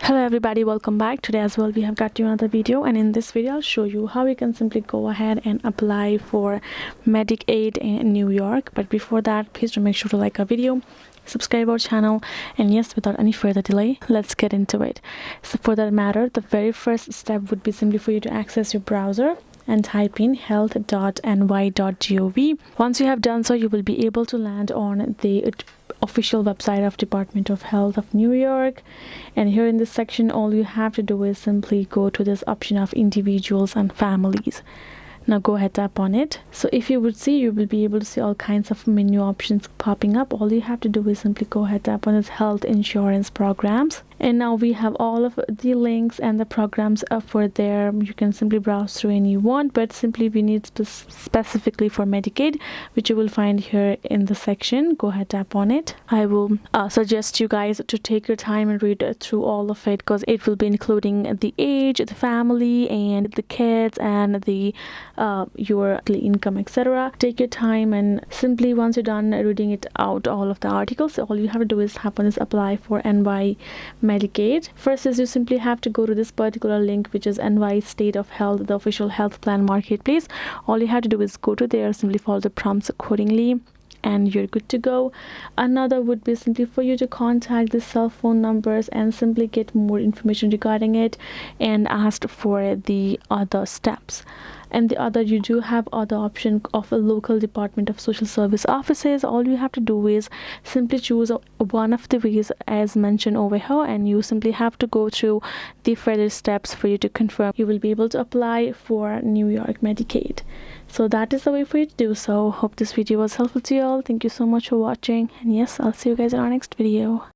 Hello everybody, welcome back. Today as well we have got you another video, and in this video I'll show you how you can simply go ahead and apply for Medicaid in New York. But before that, please do make sure to like our video, subscribe our channel, and yes, without any further delay, let's get into it. So for that matter, the very first step would be simply for you to access your browser and type in health.ny.gov. Once you have done so, you will be able to land on the official website of Department of Health of New York. And here in this section, all you have to do is simply go to this option of individuals and families. Now go ahead, tap on it. So if you would see, you will be able to see all kinds of menu options popping up. All you have to do is simply go ahead, tap on this health insurance programs. And now we have all of the links and the programs for there. You can simply browse through any you want, but simply we need specifically for Medicaid, which you will find here in the section. Go ahead, tap on it. I will suggest you guys to take your time and read through all of it, because it will be including the age, the family, and the kids, and the your income, etc. Take your time, and simply once you're done reading it out, all of the articles, all you have to do is tap on this apply for NY Medicaid. First is you simply have to go to this particular link, which is NY State of Health, the official health plan marketplace. All you have to do is go to there, simply follow the prompts accordingly, and you're good to go. Another would be simply for you to contact the cell phone numbers and simply get more information regarding it and ask for the other steps. And the other, you do have other option of a local Department of Social Service offices. All you have to do is simply choose one of the ways as mentioned over here, and you simply have to go through the further steps for you to confirm you will be able to apply for New York Medicaid. So that is the way for you to do so. Hope this video was helpful to you all. Thank you so much for watching, and yes, I'll see you guys in our next video.